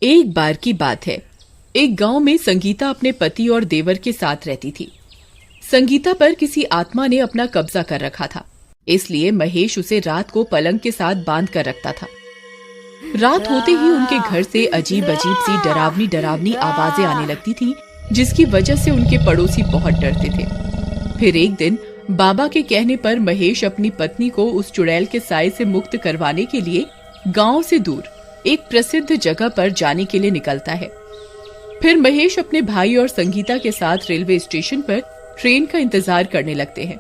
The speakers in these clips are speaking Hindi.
एक बार की बात है। एक गांव में संगीता अपने पति और देवर के साथ रहती थी। संगीता पर किसी आत्मा ने अपना कब्जा कर रखा था, इसलिए महेश उसे रात को पलंग के साथ बांध कर रखता था। रात होते ही उनके घर से अजीब अजीब सी डरावनी डरावनी आवाजें आने लगती थी, जिसकी वजह से उनके पड़ोसी बहुत डरते थे। फिर एक दिन बाबा के कहने पर महेश अपनी पत्नी को उस चुड़ैल के साए से मुक्त करवाने के लिए गांव से दूर एक प्रसिद्ध जगह पर जाने के लिए निकलता है। फिर महेश अपने भाई और संगीता के साथ रेलवे स्टेशन पर ट्रेन का इंतजार करने लगते हैं।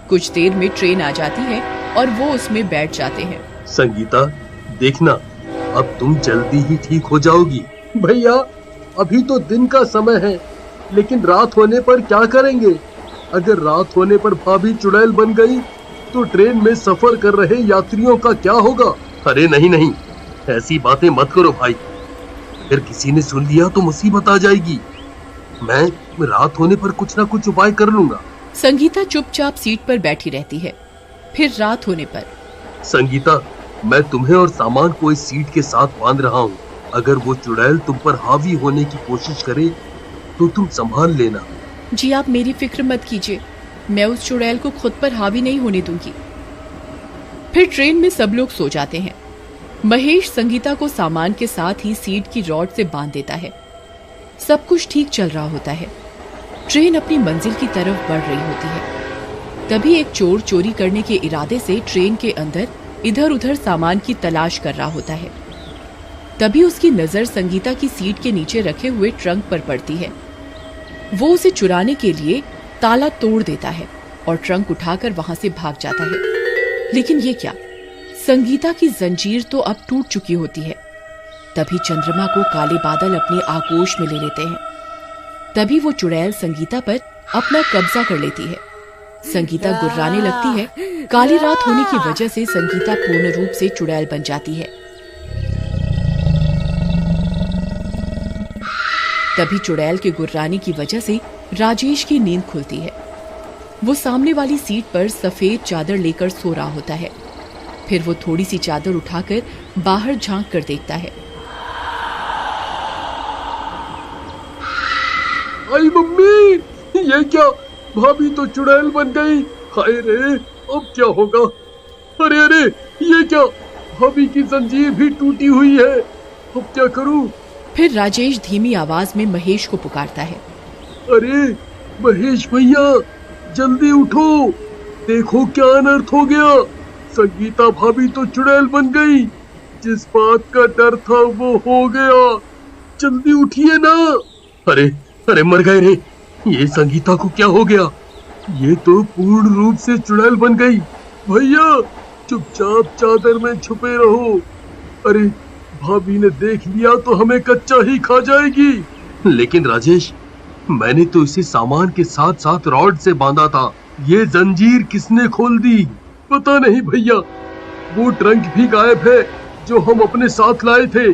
कुछ देर में ट्रेन आ जाती है और वो उसमें बैठ जाते हैं। संगीता, देखना, अब तुम जल्दी ही ठीक हो जाओगी। भैया, अभी तो दिन का समय है, लेकिन रात होने पर क्या करेंगे? अगर रात होने पर भाभी चुड़ैल बन गई तो ट्रेन में सफर कर रहे यात्रियों का क्या होगा? अरे नहीं, ऐसी बातें मत करो भाई। अगर किसी ने सुन लिया तो मुसीबत आ जाएगी। मैं रात होने पर कुछ ना कुछ उपाय कर लूंगा। संगीता चुपचाप सीट पर बैठी रहती है। फिर रात होने पर संगीता, मैं तुम्हें और सामान को इस सीट के साथ बांध रहा हूँ। अगर वो चुड़ैल तुम पर हावी होने की कोशिश करे तो तुम संभाल लेना। जी, आप मेरी फिक्र मत कीजिए, मैं उस चुड़ैल को खुद पर हावी नहीं होने दूंगी। फिर ट्रेन में सब लोग सो जाते हैं। महेश संगीता को सामान के साथ ही सीट की रॉड से बांध देता है। सब कुछ ठीक चल रहा होता है। ट्रेन अपनी मंजिल की तरफ बढ़ रही होती है। तभी एक चोर चोरी करने के इरादे से ट्रेन के अंदर इधर उधर सामान की तलाश कर रहा होता है। तभी उसकी नजर संगीता की सीट के नीचे रखे हुए ट्रंक पर पड़ती है। वो उसे चुराने के लिए ताला तोड़ देता है और ट्रंक उठाकर वहां से भाग जाता है। लेकिन ये क्या, संगीता की जंजीर तो अब टूट चुकी होती है। तभी चंद्रमा को काले बादल अपने आगोश में ले लेते हैं। तभी वो चुड़ैल संगीता पर अपना कब्जा कर लेती है। संगीता गुर्राने लगती है। काली रात होने की वजह से संगीता पूर्ण रूप से चुड़ैल बन जाती है। तभी चुड़ैल के गुर्राने की वजह से राजेश की नींद खुलती है। वो सामने वाली सीट पर सफेद चादर लेकर सो रहा होता है। फिर वो थोड़ी सी चादर उठाकर बाहर झांक कर देखता है। आई मम्मी, ये क्या? भाभी तो चुड़ैल बन गई। हाय रे, अब क्या होगा? अरे, ये क्या? भाभी की जंजीर भी टूटी हुई है। अब क्या करूं? फिर राजेश धीमी आवाज में महेश को पुकारता है। अरे महेश भैया, जल्दी उठो, देखो क्या अनर्थ हो गया। संगीता भाभी तो चुड़ैल बन गई। जिस बात का डर था वो हो गया। जल्दी उठिए ना। अरे मर गए रे। ये संगीता को क्या हो गया? ये तो पूर्ण रूप से चुड़ैल बन गई। भैया, चुपचाप चादर में छुपे रहो। अरे, भाभी ने देख लिया तो हमें कच्चा ही खा जाएगी। लेकिन राजेश, मैंने तो इसे सामान के साथ साथ रॉड से बांधा था। ये जंजीर किसने खोल दी? पता नहीं भैया। वो ट्रंक भी गायब है जो हम अपने साथ लाए थे।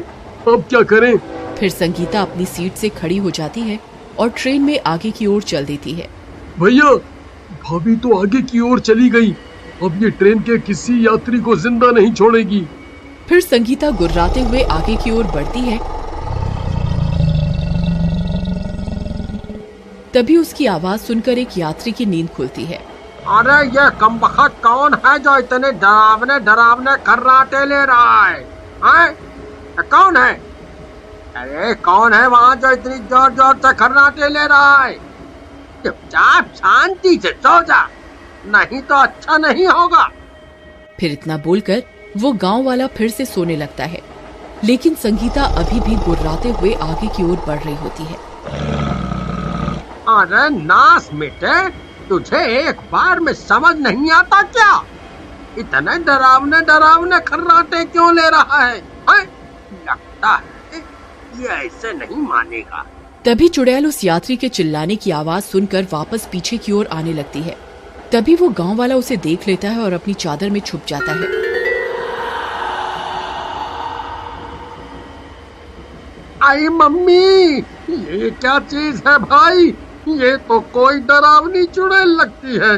अब क्या करें? फिर संगीता अपनी सीट से खड़ी हो जाती है और ट्रेन में आगे की ओर चल देती है। भैया, भाभी तो आगे की ओर चली गई। अब ये ट्रेन के किसी यात्री को जिंदा नहीं छोड़ेगी। फिर संगीता गुर्राते हुए आगे की ओर बढ़ती है। तभी उसकी आवाज सुनकर एक यात्री की नींद खुलती है। अरे, ये कमबख्त कौन है जो इतने डरावने खर्राटे ले रहा है? कौन है? अरे, कौन है वहाँ जो इतनी जोर जोर से खर्राटे ले रहा है? चुपचाप शांति से सो जा, नहीं तो अच्छा नहीं होगा। फिर इतना बोलकर वो गांव वाला फिर से सोने लगता है। लेकिन संगीता अभी भी गुर्राते हुए आगे की ओर बढ़ रही होती है। अरे नास मिटे, तुझे एक बार में समझ नहीं आता क्या? इतने डरावने खर्राटे क्यों ले रहा है? लगता है ये ऐसे नहीं मानेगा। तभी चुड़ैल उस यात्री के चिल्लाने की आवाज सुनकर वापस पीछे की ओर आने लगती है। तभी वो गांव वाला उसे देख लेता है और अपनी चादर में छुप जाता है। आई मम्मी, ये क्या चीज है भाई? ये तो कोई डरावनी चुड़ैल लगती है।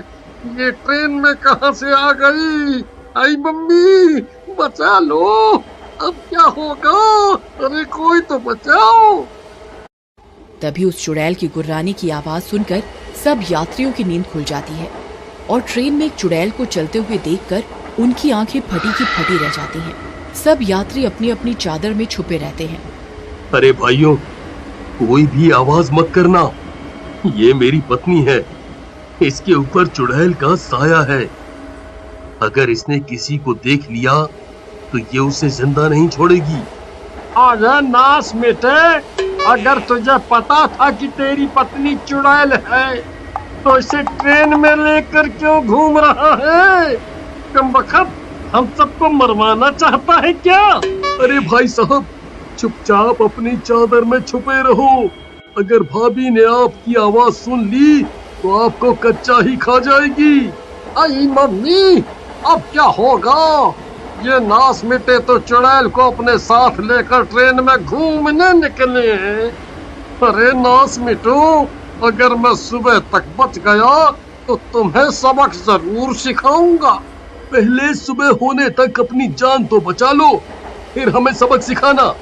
ये ट्रेन में कहां से आ गई? आई मम्मी, बचा लो। अब क्या होगा? अरे कोई तो बचाओ। तभी उस चुड़ैल की गुर्राने की आवाज सुनकर सब यात्रियों की नींद खुल जाती है और ट्रेन में एक चुड़ैल को चलते हुए देखकर उनकी आंखें फटी की फटी रह जाती हैं। सब यात्री अपनी अपनी चादर में छुपे रहते हैं। अरे भाइयों, कोई भी आवाज मत करना। ये मेरी पत्नी है, इसके ऊपर चुड़ैल का साया है। अगर इसने किसी को देख लिया तो ये उसे जिंदा नहीं छोड़ेगी। अरे नास मिटे, अगर तुझे पता था कि तेरी पत्नी चुड़ैल है तो इसे ट्रेन में लेकर क्यों घूम रहा है? कमबख्त, हम सबको मरवाना चाहता है क्या? अरे भाई साहब, चुपचाप अपनी चादर में छुपे रहो। अगर भाभी ने आपकी आवाज सुन ली तो आपको कच्चा ही खा जाएगी। आई मम्मी, अब क्या होगा? ये नास मिटे तो चुड़ैल को अपने साथ लेकर ट्रेन में घूमने निकले हैं। अरे नास मिटो, अगर मैं सुबह तक बच गया तो तुम्हें सबक जरूर सिखाऊंगा। पहले सुबह होने तक अपनी जान तो बचा लो, फिर हमें सबक सिखाना।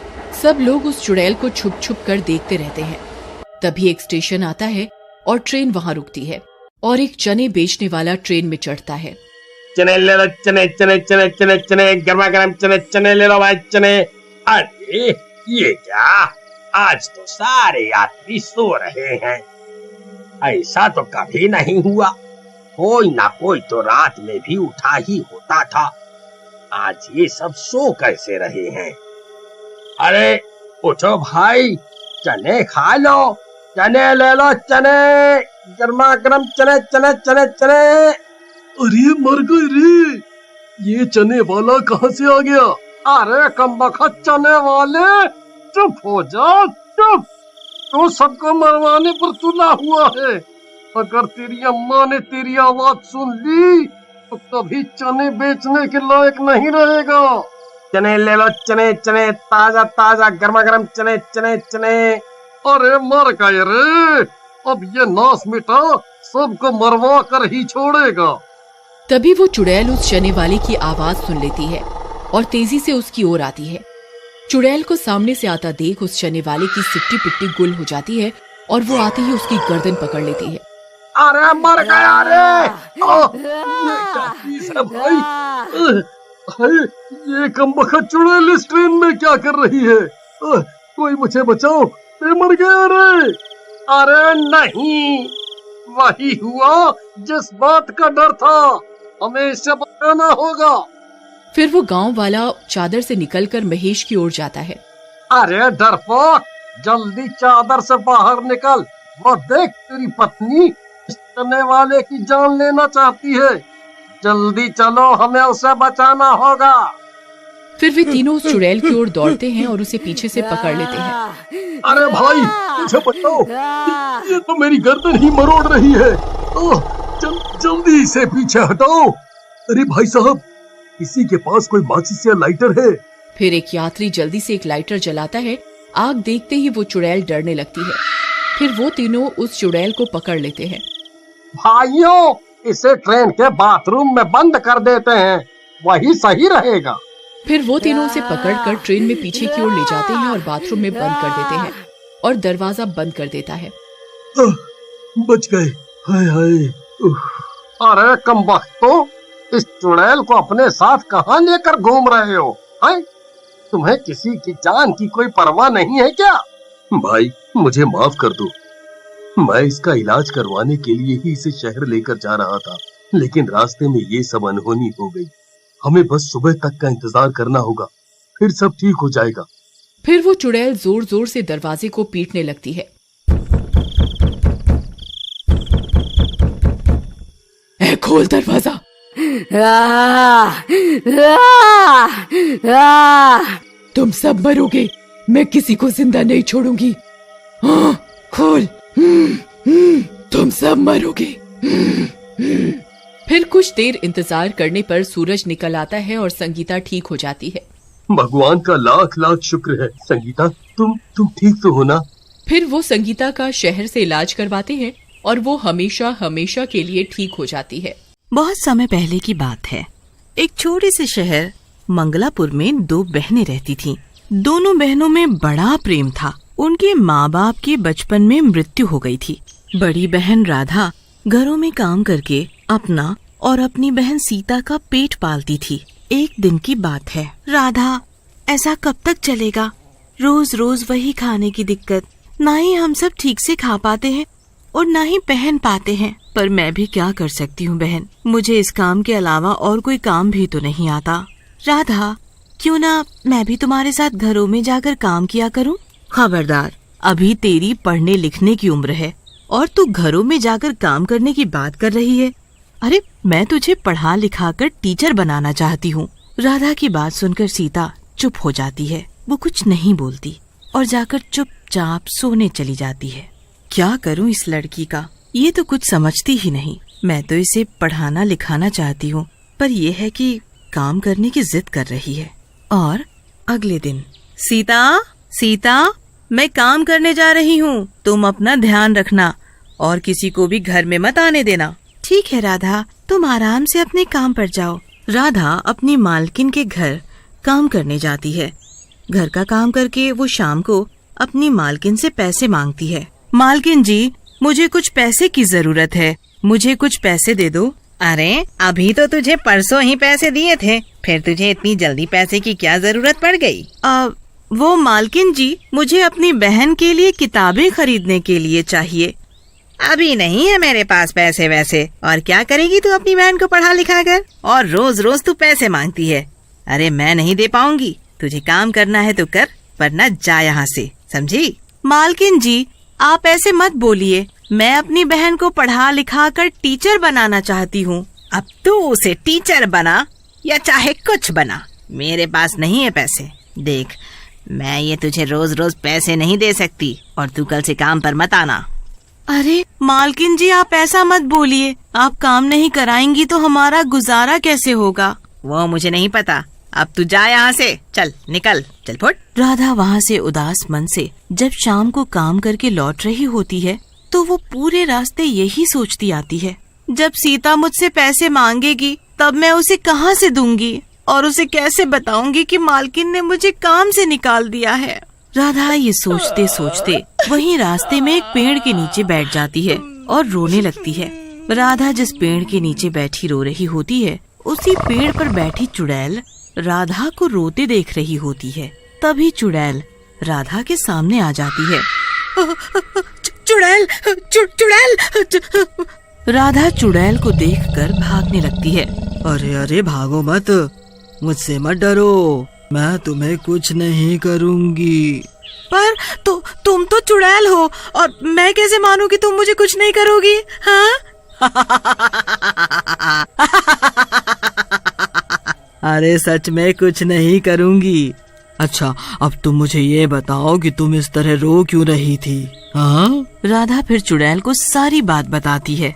सब लोग उस चुड़ैल को छुप छुप कर देखते रहते हैं। तभी एक स्टेशन आता है और ट्रेन वहां रुकती है और एक चने बेचने वाला ट्रेन में चढ़ता है। चने ले लो, चने चने चने चने चने, गर्मा गर्म चने चने ले लो भाई, चने। अरे ये क्या, आज तो सारे यात्री सो रहे हैं। ऐसा तो कभी नहीं हुआ, कोई ना कोई तो रात में भी उठा ही होता था। आज ये सब सो कैसे रहे हैं? अरे उठो भाई, चने खा लो, चने ले लो, चने गर्मा गर्म चने चने चने चने। अरे मर गए रे, ये चने वाला कहाँ से आ गया? अरे कमबख्त चने वाले, चुप हो जा, चुप। तू सबको मरवाने पर तुला हुआ है। अगर तेरी अम्मा ने तेरी आवाज सुन ली तो कभी चने बेचने के लायक नहीं रहेगा। चने ले लो, चने चने, ताजा ताजा गर्मा गर्म चने चने चने। अरे मर गए रे, अब ये नास मिटा सबको मरवा कर ही छोड़ेगा। तभी वो चुड़ैल उस चने वाले की आवाज सुन लेती है और तेजी से उसकी ओर आती है। चुड़ैल को सामने से आता देख उस चने वाले की सिट्टी पिट्टी गुल हो जाती है और वो आते ही उसकी गर्दन पकड़ लेती है। अरे मर गया रे! भाई, ये कमबख्त चुड़ैल इस ट्रेन में क्या कर रही है? कोई मुझे बचाओ, मैं मर गया रे। अरे नहीं, वही हुआ जिस बात का डर था, हमें इससे बचाना होगा। फिर वो गांव वाला चादर से निकलकर महेश की ओर जाता है। अरे डरपोक, जल्दी चादर से बाहर निकल। वो देख, तेरी पत्नी इस चने वाले की जान लेना चाहती है। जल्दी चलो, हमें उसे बचाना होगा। फिर वे तीनों उस चुड़ैल की ओर दौड़ते हैं और उसे पीछे से पकड़ लेते हैं। अरे भाई, मुझे बचाओ, ये तो मेरी गर्दन ही मरोड़ रही है। जल्दी इसे पीछे हटाओ। अरे भाई साहब, किसी के पास कोई माचिस या लाइटर है? फिर एक यात्री जल्दी से एक लाइटर जलाता है। आग देखते ही वो चुड़ैल डरने लगती है। फिर वो तीनों उस चुड़ैल को पकड़ लेते हैं। भाइयों, इसे ट्रेन के बाथरूम में बंद कर देते हैं, वही सही रहेगा। फिर वो तीनों उसे पकड़कर ट्रेन में पीछे की ओर ले जाते हैं और बाथरूम में बंद कर देते हैं और दरवाजा बंद कर देता है। बच गए, हाय हाय। अरे कमबख्तो, इस चुड़ैल को अपने साथ कहाँ लेकर घूम रहे हो? हैं? तुम्हें किसी की जान की कोई परवाह नहीं है क्या? भाई, मुझे माफ कर दो। मैं इसका इलाज करवाने के लिए ही इसे शहर लेकर जा रहा था, लेकिन रास्ते में ये सब अनहोनी हो गई। हमें बस सुबह तक का इंतजार करना होगा, फिर सब ठीक हो जाएगा। फिर वो चुड़ैल जोर जोर से दरवाजे को पीटने लगती है। खोल दरवाजा। तुम सब मरोगे, मैं किसी को जिंदा नहीं छोड़ूंगी। खोल, तुम सब मरोगे। फिर कुछ देर इंतजार करने पर सूरज निकल आता है और संगीता ठीक हो जाती है। भगवान का लाख लाख शुक्र है। संगीता, तुम ठीक तो हो ना? फिर वो संगीता का शहर से इलाज करवाते हैं और वो हमेशा हमेशा के लिए ठीक हो जाती है। बहुत समय पहले की बात है। एक छोटे से शहर मंगलापुर में 2 बहनें रहती थीं। दोनों बहनों में बड़ा प्रेम था। उनके माँ बाप की बचपन में मृत्यु हो गई थी। बड़ी बहन राधा घरों में काम करके अपना और अपनी बहन सीता का पेट पालती थी। एक दिन की बात है। राधा, ऐसा कब तक चलेगा? रोज रोज वही खाने की दिक्कत। ना ही हम सब ठीक से खा पाते हैं और ना ही पहन पाते हैं। पर मैं भी क्या कर सकती हूँ बहन, मुझे इस काम के अलावा और कोई काम भी तो नहीं आता। राधा, क्यों ना मैं भी तुम्हारे साथ घरों में जाकर काम किया करूँ? खबरदार, अभी तेरी पढ़ने लिखने की उम्र है और तू घरों में जाकर काम करने की बात कर रही है। अरे, मैं तुझे पढ़ा लिखा कर टीचर बनाना चाहती हूँ। राधा की बात सुनकर सीता चुप हो जाती है। वो कुछ नहीं बोलती और जाकर चुपचाप सोने चली जाती है। क्या करूँ इस लड़की का, ये तो कुछ समझती ही नहीं। मैं तो इसे पढ़ाना लिखाना चाहती हूँ, पर यह है कि काम करने की जिद कर रही है। और अगले दिन, सीता, सीता, मैं काम करने जा रही हूँ, तुम अपना ध्यान रखना और किसी को भी घर में मत आने देना। ठीक है राधा, तुम आराम से अपने काम पर जाओ। राधा अपनी मालकिन के घर काम करने जाती है। घर का काम करके वो शाम को अपनी मालकिन से पैसे मांगती है। मालकिन जी, मुझे कुछ पैसे की जरूरत है, मुझे कुछ पैसे दे दो। अरे, अभी तो तुझे परसों ही पैसे दिए थे, फिर तुझे इतनी जल्दी पैसे की क्या जरूरत पड़ गई? वो मालकिन जी, मुझे अपनी बहन के लिए किताबें खरीदने के लिए चाहिए। अभी नहीं है मेरे पास पैसे वैसे। और क्या करेगी तू अपनी बहन को पढ़ा लिखा कर? और रोज रोज तू पैसे मांगती है। अरे, मैं नहीं दे पाऊंगी। तुझे काम करना है तो कर, वरना जा यहाँ से, समझी? मालकिन जी, आप ऐसे मत बोलिए। मैं अपनी बहन को पढ़ा लिखा कर टीचर बनाना चाहती हूँ। अब तू उसे टीचर बना या चाहे कुछ बना, मेरे पास नहीं है पैसे। देख, मैं ये तुझे रोज रोज पैसे नहीं दे सकती और तू कल से काम पर मत आना। अरे मालकिन जी, आप ऐसा मत बोलिए। आप काम नहीं कराएंगी तो हमारा गुजारा कैसे होगा? वो मुझे नहीं पता। अब तू जा यहाँ से, चल निकल, चल फुट। राधा वहाँ से उदास मन से जब शाम को काम करके लौट रही होती है तो वो पूरे रास्ते यही सोचती आती है, जब सीता मुझसे पैसे मांगेगी तब मैं उसे कहाँ से दूंगी और उसे कैसे बताऊंगी कि मालकिन ने मुझे काम से निकाल दिया है। राधा ये सोचते सोचते वहीं रास्ते में एक पेड़ के नीचे बैठ जाती है और रोने लगती है। राधा जिस पेड़ के नीचे बैठी रो रही होती है, उसी पेड़ पर बैठी चुड़ैल राधा को रोते देख रही होती है। तभी चुड़ैल राधा के सामने आ जाती है। चुड़ैल, चुड़ैल। राधा चुड़ैल को देखकर भागने लगती है। अरे अरे, भागो मत, मुझसे मत डरो, मैं तुम्हें कुछ नहीं करूँगी। पर तुम तो चुड़ैल हो और मैं कैसे मानूं कि तुम मुझे कुछ नहीं करोगी? हाँ? अरे सच में कुछ नहीं करूँगी। अच्छा, अब तुम मुझे ये बताओ कि तुम इस तरह रो क्यों रही थी? हाँ? राधा फिर चुड़ैल को सारी बात बताती है।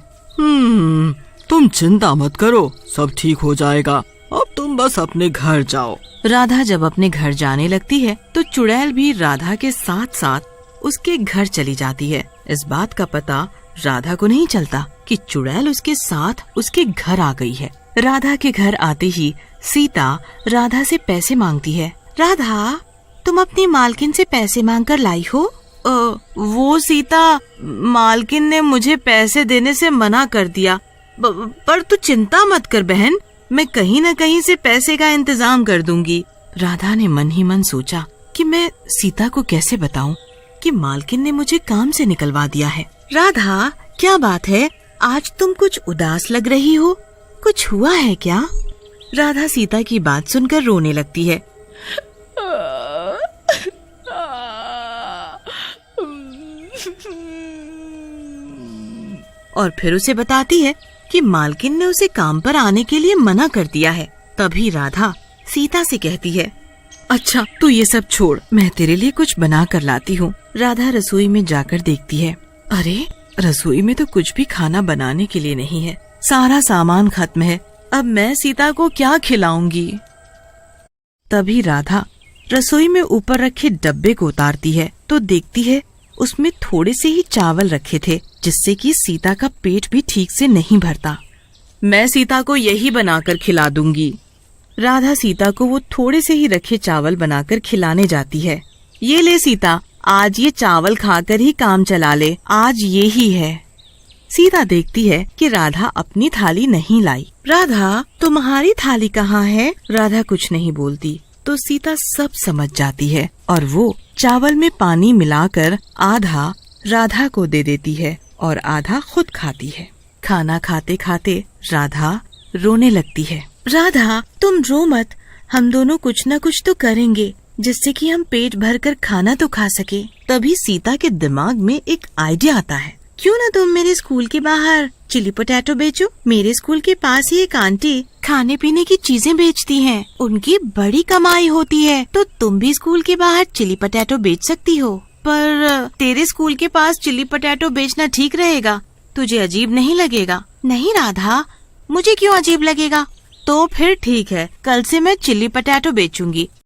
तुम चिंता मत करो, सब ठीक हो जाएगा। अब तुम बस अपने घर जाओ। राधा जब अपने घर जाने लगती है तो चुड़ैल भी राधा के साथ साथ उसके घर चली जाती है। इस बात का पता राधा को नहीं चलता कि चुड़ैल उसके साथ उसके घर आ गई है। राधा के घर आते ही सीता राधा से पैसे मांगती है। राधा, तुम अपनी मालकिन से पैसे मांग कर लाई हो? वो सीता, मालकिन ने मुझे पैसे देने से मना कर दिया। पर तू चिंता मत कर बहन, मैं कहीं न कहीं से पैसे का इंतजाम कर दूंगी। राधा ने मन ही मन सोचा कि मैं सीता को कैसे बताऊं कि मालकिन ने मुझे काम से निकलवा दिया है। राधा, क्या बात है, आज तुम कुछ उदास लग रही हो, कुछ हुआ है क्या? राधा सीता की बात सुनकर रोने लगती है। और फिर उसे बताती है कि मालकिन ने उसे काम पर आने के लिए मना कर दिया है। तभी राधा सीता से कहती है, अच्छा तू ये सब छोड़, मैं तेरे लिए कुछ बना कर लाती हूँ। राधा रसोई में जाकर देखती है, अरे रसोई में तो कुछ भी खाना बनाने के लिए नहीं है, सारा सामान खत्म है। अब मैं सीता को क्या खिलाऊंगी? तभी राधा रसोई में ऊपर रखे डब्बे को उतारती है तो देखती है उसमें थोड़े से ही चावल रखे थे, जिससे कि सीता का पेट भी ठीक से नहीं भरता। मैं सीता को यही बनाकर खिला दूंगी। राधा सीता को वो थोड़े से ही रखे चावल बनाकर खिलाने जाती है। ये ले सीता, आज ये चावल खाकर ही काम चला ले, आज ये ही है। सीता देखती है कि राधा अपनी थाली नहीं लाई। राधा, तुम्हारी थाली कहाँ है? राधा कुछ नहीं बोलती तो सीता सब समझ जाती है और वो चावल में पानी मिलाकर आधा राधा को दे देती है और आधा खुद खाती है। खाना खाते खाते राधा रोने लगती है। राधा, तुम रो मत, हम दोनों कुछ न कुछ तो करेंगे जिससे कि हम पेट भरकर खाना तो खा सके। तभी सीता के दिमाग में एक आइडिया आता है। क्यों ना तुम मेरे स्कूल के बाहर चिली पोटैटो बेचो? मेरे स्कूल के पास ही एक आंटी खाने पीने की चीजें बेचती हैं। उनकी बड़ी कमाई होती है, तो तुम भी स्कूल के बाहर चिली पोटैटो बेच सकती हो। पर तेरे स्कूल के पास चिली पोटैटो बेचना ठीक रहेगा? तुझे अजीब नहीं लगेगा? नहीं राधा, मुझे क्यों अजीब लगेगा? तो फिर ठीक है, कल से मैं चिली पोटैटो बेचूंगी।